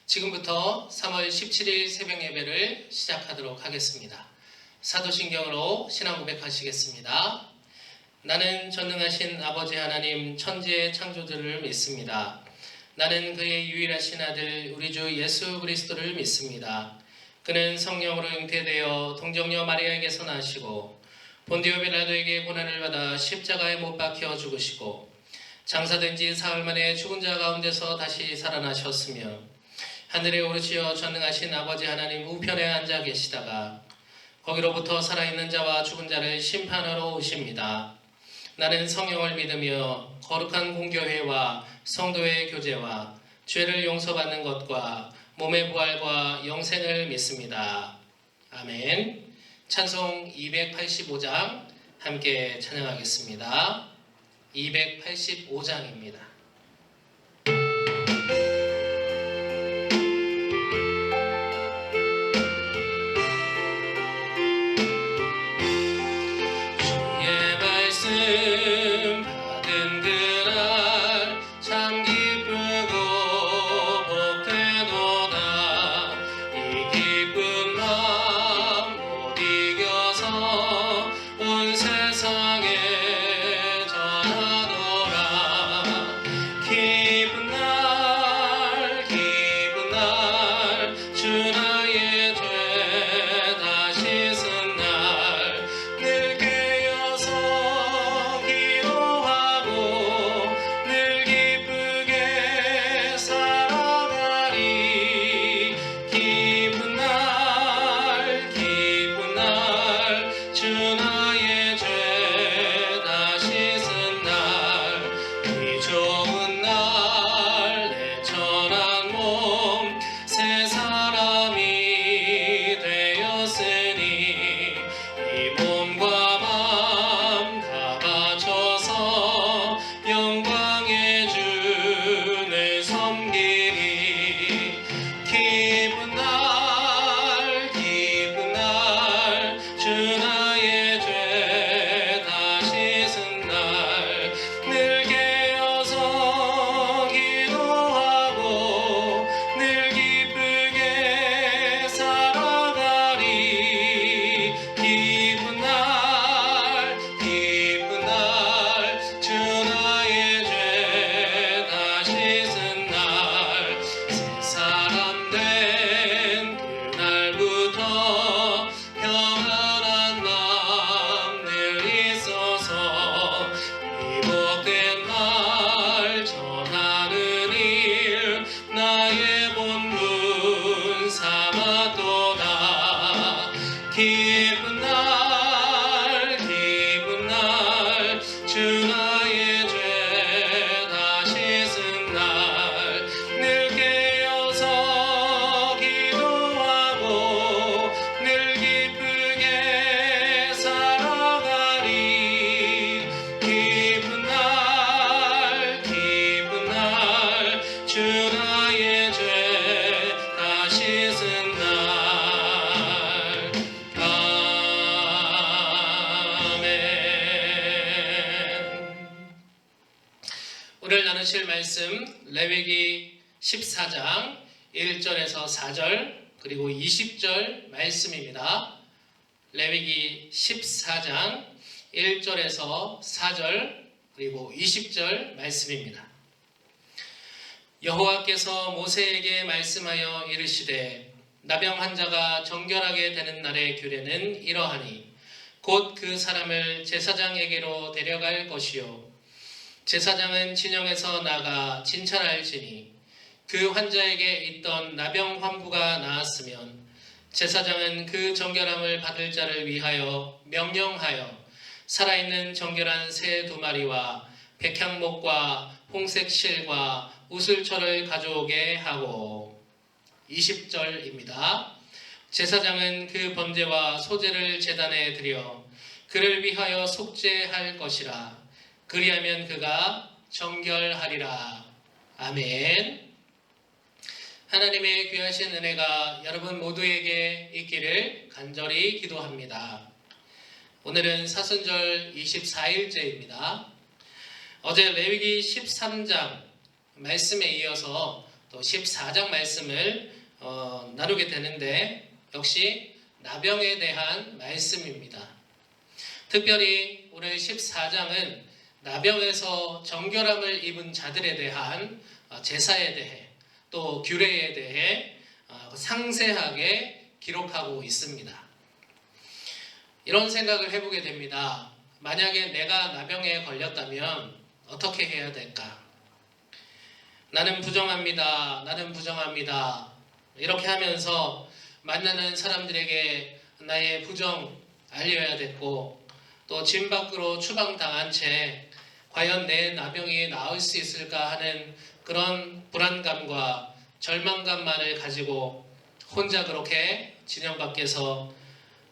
지금부터 3월 17일 새벽 예배를 시작하도록 하겠습니다. 사도신경으로 신앙 고백하시겠습니다. 나는 전능하신 아버지 하나님 천지의 창조주를 믿습니다. 나는 그의 유일하신 아들 우리 주 예수 그리스도를 믿습니다. 그는 성령으로 잉태되어 동정녀 마리아에게서 나시고 본디오 빌라도에게 고난을 받아 십자가에 못 박혀 죽으시고 장사된 지 사흘 만에 죽은 자 가운데서 다시 살아나셨으며 하늘에 오르시어 전능하신 아버지 하나님 우편에 앉아 계시다가 거기로부터 살아있는 자와 죽은 자를 심판하러 오십니다. 나는 성령을 믿으며 거룩한 공교회와 성도의 교제와 죄를 용서받는 것과 몸의 부활과 영생을 믿습니다. 아멘. 찬송 285장 함께 찬양하겠습니다. 285장입니다. 받은 그날 참 기쁘고 복되도다. 이 기쁜 마음 못 이겨서 온 세상에 전하노라. 기쁜 날 주 나의 죄 다 씻은 날 늘 기쁜 날 주 나의 죄 다 씻은 날 늘 깨어서 기도하고 늘 기쁘게 살아가리. 기쁜 날 주 나의 죄 다 씻은 날. 오늘 나누실 말씀 레위기 14장 1절에서 4절 그리고 20절 말씀입니다. 레위기 14장 1절에서 4절 그리고 20절 말씀입니다. 여호와께서 모세에게 말씀하여 이르시되 나병 환자가 정결하게 되는 날의 규례는 이러하니 곧 그 사람을 제사장에게로 데려갈 것이요 제사장은 진영에서 나가 진찰할지니 그 환자에게 있던 나병 환부가 나았으면 제사장은 그 정결함을 받을 자를 위하여 명령하여 살아있는 정결한 새 2마리와 백향목과 홍색 실과 우슬초를 가져오게 하고. 20절입니다. 제사장은 그 번제와 소제를 제단에 드려 그를 위하여 속죄할 것이라. 그리하면 그가 정결하리라. 아멘. 하나님의 귀하신 은혜가 여러분 모두에게 있기를 간절히 기도합니다. 오늘은 사순절 24일째입니다. 어제 레위기 13장 말씀에 이어서 또 또 14장 말씀을 나누게 되는데 역시 나병에 대한 말씀입니다. 특별히 오늘 14장은 나병에서 정결함을 입은 자들에 대한 제사에 대해 또 규례에 대해 상세하게 기록하고 있습니다. 이런 생각을 해보게 됩니다. 만약에 내가 나병에 걸렸다면 어떻게 해야 될까? 나는 부정합니다. 나는 부정합니다. 이렇게 하면서 만나는 사람들에게 나의 부정 알려야 됐고 또 집 밖으로 추방당한 채 과연 내 나병이 나을 수 있을까 하는 그런 불안감과 절망감만을 가지고 혼자 그렇게 진영 밖에서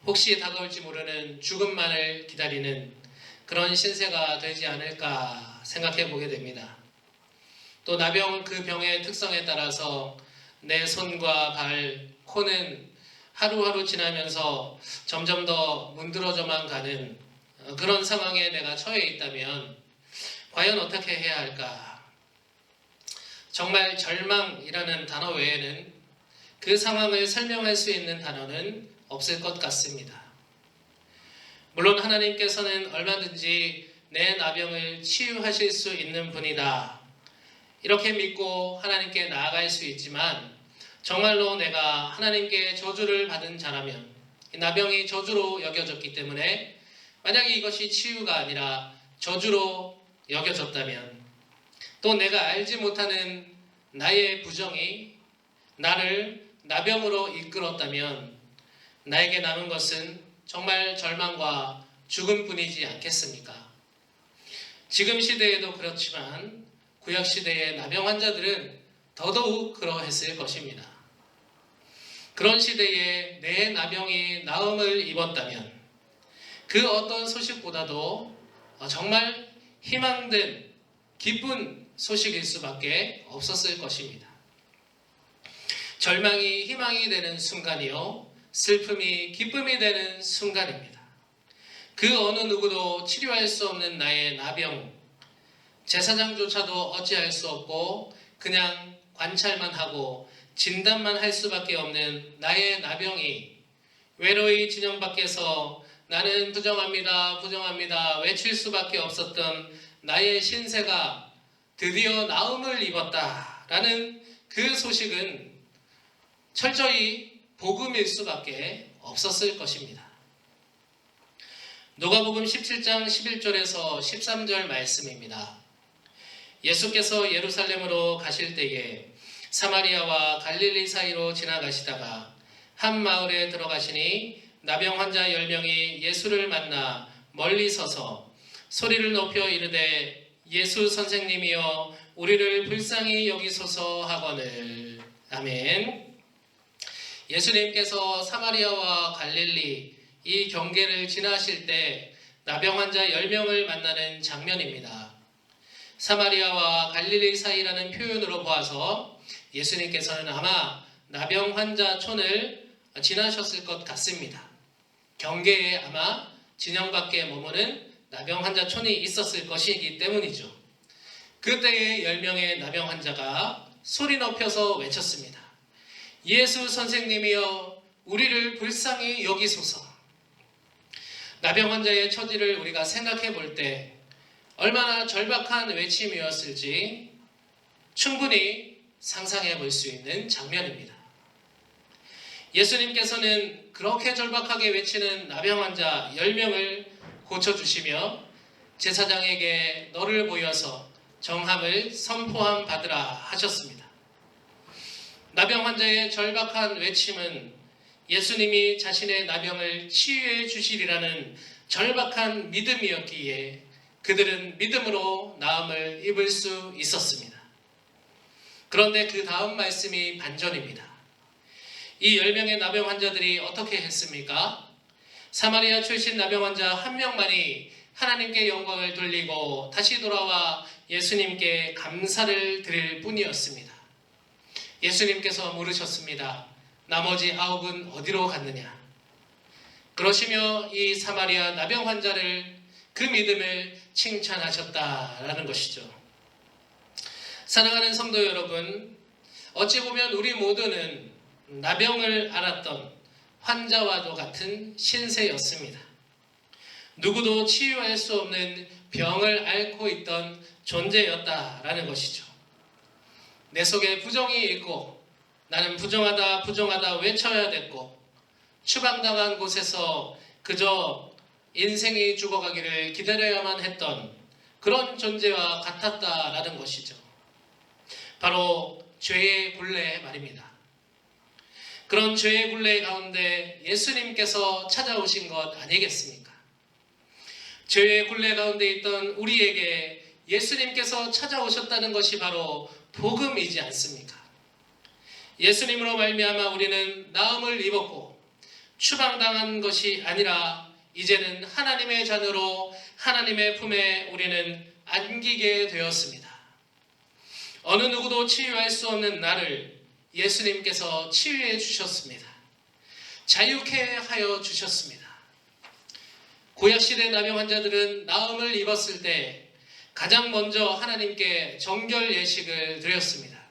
혹시 다가올지 모르는 죽음만을 기다리는 그런 신세가 되지 않을까 생각해 보게 됩니다. 또 나병 그 병의 특성에 따라서 내 손과 발, 코는 하루하루 지나면서 점점 더 문드러져만 가는 그런 상황에 내가 처해 있다면 과연 어떻게 해야 할까? 정말 절망이라는 단어 외에는 그 상황을 설명할 수 있는 단어는 없을 것 같습니다. 물론 하나님께서는 얼마든지 내 나병을 치유하실 수 있는 분이다. 이렇게 믿고 하나님께 나아갈 수 있지만 정말로 내가 하나님께 저주를 받은 자라면 이 나병이 저주로 여겨졌기 때문에 만약에 이것이 치유가 아니라 저주로 여겨졌다면 또 내가 알지 못하는 나의 부정이 나를 나병으로 이끌었다면 나에게 남은 것은 정말 절망과 죽음뿐이지 않겠습니까? 지금 시대에도 그렇지만 구약 시대의 나병 환자들은 더더욱 그러했을 것입니다. 그런 시대에 내 나병이 나음을 입었다면 그 어떤 소식보다도 정말 희망된 기쁜 소식일 수밖에 없었을 것입니다. 절망이 희망이 되는 순간이요, 슬픔이 기쁨이 되는 순간입니다. 그 어느 누구도 치료할 수 없는 나의 나병, 제사장조차도 어찌할 수 없고 그냥 관찰만 하고 진단만 할 수밖에 없는 나의 나병이 외로이 진영 밖에서 나는 부정합니다, 부정합니다 외칠 수밖에 없었던 나의 신세가 드디어 나음을 입었다라는 그 소식은 철저히 복음일 수밖에 없었을 것입니다. 누가복음 17장 11절에서 13절 말씀입니다. 예수께서 예루살렘으로 가실 때에 사마리아와 갈릴리 사이로 지나가시다가 한 마을에 들어가시니 나병 환자 10명이 예수를 만나 멀리 서서 소리를 높여 이르되 예수 선생님이여 우리를 불쌍히 여기소서 하거늘. 아멘. 예수님께서 사마리아와 갈릴리 이 경계를 지나실 때 나병 환자 10명을 만나는 장면입니다. 사마리아와 갈릴리 사이라는 표현으로 보아서 예수님께서는 아마 나병 환자촌을 지나셨을 것 같습니다. 경계에 아마 진영 밖에 머무는 나병 환자촌이 있었을 것이기 때문이죠. 그때에 10명의 나병 환자가 소리 높여서 외쳤습니다. 예수 선생님이여 우리를 불쌍히 여기소서. 나병 환자의 처지를 우리가 생각해 볼 때 얼마나 절박한 외침이었을지 충분히 상상해 볼 수 있는 장면입니다. 예수님께서는 그렇게 절박하게 외치는 나병 환자 10명을 고쳐주시며 제사장에게 너를 보여서 정함을 선포함 받으라 하셨습니다. 나병 환자의 절박한 외침은 예수님이 자신의 나병을 치유해 주시리라는 절박한 믿음이었기에 그들은 믿음으로 나음을 입을 수 있었습니다. 그런데 그 다음 말씀이 반전입니다. 이 10명의 나병 환자들이 어떻게 했습니까? 사마리아 출신 나병 환자 한 명만이 하나님께 영광을 돌리고 다시 돌아와 예수님께 감사를 드릴 뿐이었습니다. 예수님께서 물으셨습니다. 나머지 9은 어디로 갔느냐? 그러시며 이 사마리아 나병 환자를 그 믿음을 칭찬하셨다라는 것이죠. 사랑하는 성도 여러분, 어찌 보면 우리 모두는 나병을 앓았던 환자와도 같은 신세였습니다. 누구도 치유할 수 없는 병을 앓고 있던 존재였다라는 것이죠. 내 속에 부정이 있고 나는 부정하다 부정하다 외쳐야 됐고 추방당한 곳에서 그저 인생이 죽어가기를 기다려야만 했던 그런 존재와 같았다라는 것이죠. 바로 죄의 굴레 말입니다. 그런 죄의 굴레 가운데 예수님께서 찾아오신 것 아니겠습니까? 죄의 굴레 가운데 있던 우리에게 예수님께서 찾아오셨다는 것이 바로 복음이지 않습니까? 예수님으로 말미암아 우리는 나음을 입었고 추방당한 것이 아니라 이제는 하나님의 자녀로 하나님의 품에 우리는 안기게 되었습니다. 어느 누구도 치유할 수 없는 나를 예수님께서 치유해 주셨습니다. 자유케 하여 주셨습니다. 구약시대 나병 환자들은 나음을 입었을 때 가장 먼저 하나님께 정결 예식을 드렸습니다.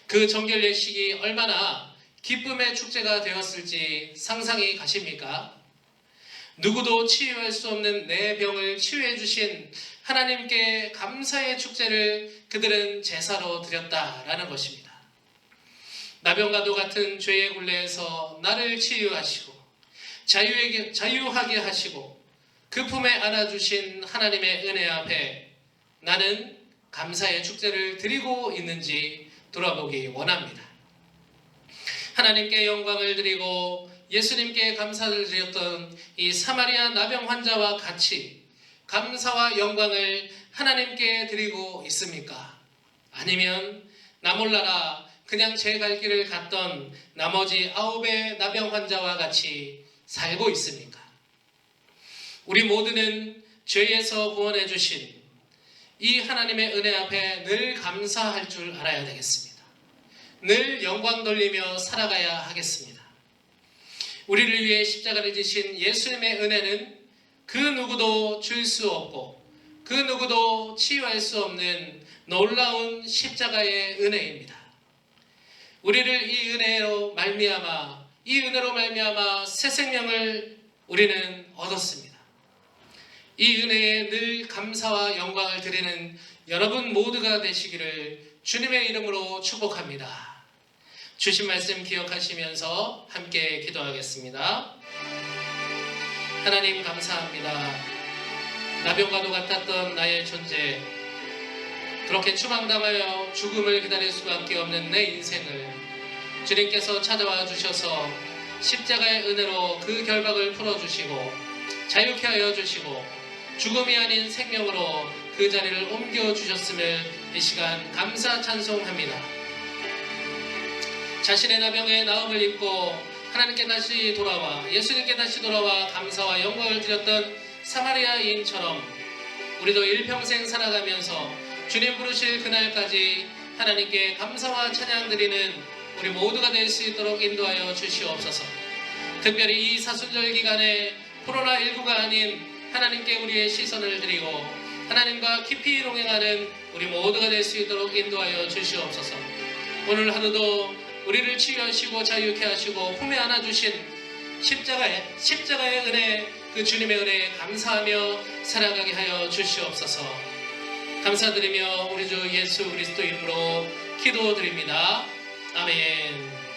그 정결 예식이 얼마나 기쁨의 축제가 되었을지 상상이 가십니까? 누구도 치유할 수 없는 내 병을 치유해 주신 하나님께 감사의 축제를 그들은 제사로 드렸다라는 것입니다. 나병과도 같은 죄의 굴레에서 나를 치유하시고 자유하게 하시고 그 품에 안아주신 하나님의 은혜 앞에 나는 감사의 축제를 드리고 있는지 돌아보기 원합니다. 하나님께 영광을 드리고 예수님께 감사를 드렸던 이 사마리아 나병 환자와 같이 감사와 영광을 하나님께 드리고 있습니까? 아니면 나 몰라라 그냥 제 갈 길을 갔던 나머지 9의 나병 환자와 같이 살고 있습니까? 우리 모두는 죄에서 구원해 주신 이 하나님의 은혜 앞에 늘 감사할 줄 알아야 되겠습니다. 늘 영광 돌리며 살아가야 하겠습니다. 우리를 위해 십자가를 지신 예수님의 은혜는 그 누구도 줄 수 없고 그 누구도 치유할 수 없는 놀라운 십자가의 은혜입니다. 우리를 이 은혜로 말미암아 새 생명을 우리는 얻었습니다. 이 은혜에 늘 감사와 영광을 드리는 여러분 모두가 되시기를 주님의 이름으로 축복합니다. 주신 말씀 기억하시면서 함께 기도하겠습니다. 하나님 감사합니다. 나병과도 같았던 나의 존재, 그렇게 추방당하여 죽음을 기다릴 수밖에 없는 내 인생을 주님께서 찾아와 주셔서 십자가의 은혜로 그 결박을 풀어주시고 자유케 하여 주시고 죽음이 아닌 생명으로 그 자리를 옮겨주셨음을 이 시간 감사 찬송합니다. 자신의 나병의 나음을 입고 하나님께 다시 돌아와 예수님께 다시 돌아와 감사와 영광을 드렸던 사마리아인처럼 우리도 일평생 살아가면서 주님 부르실 그날까지 하나님께 감사와 찬양 드리는 우리 모두가 될 수 있도록 인도하여 주시옵소서. 특별히 이 사순절 기간에 코로나19가 아닌 하나님께 우리의 시선을 드리고 하나님과 깊이 동행하는 우리 모두가 될 수 있도록 인도하여 주시옵소서. 오늘 하루도 우리를 치유하시고 자유케 하시고 품에 안아주신 십자가의 은혜, 그 주님의 은혜에 감사하며 살아가게 하여 주시옵소서. 감사드리며 우리 주 예수 그리스도 이름으로 기도드립니다. 아멘.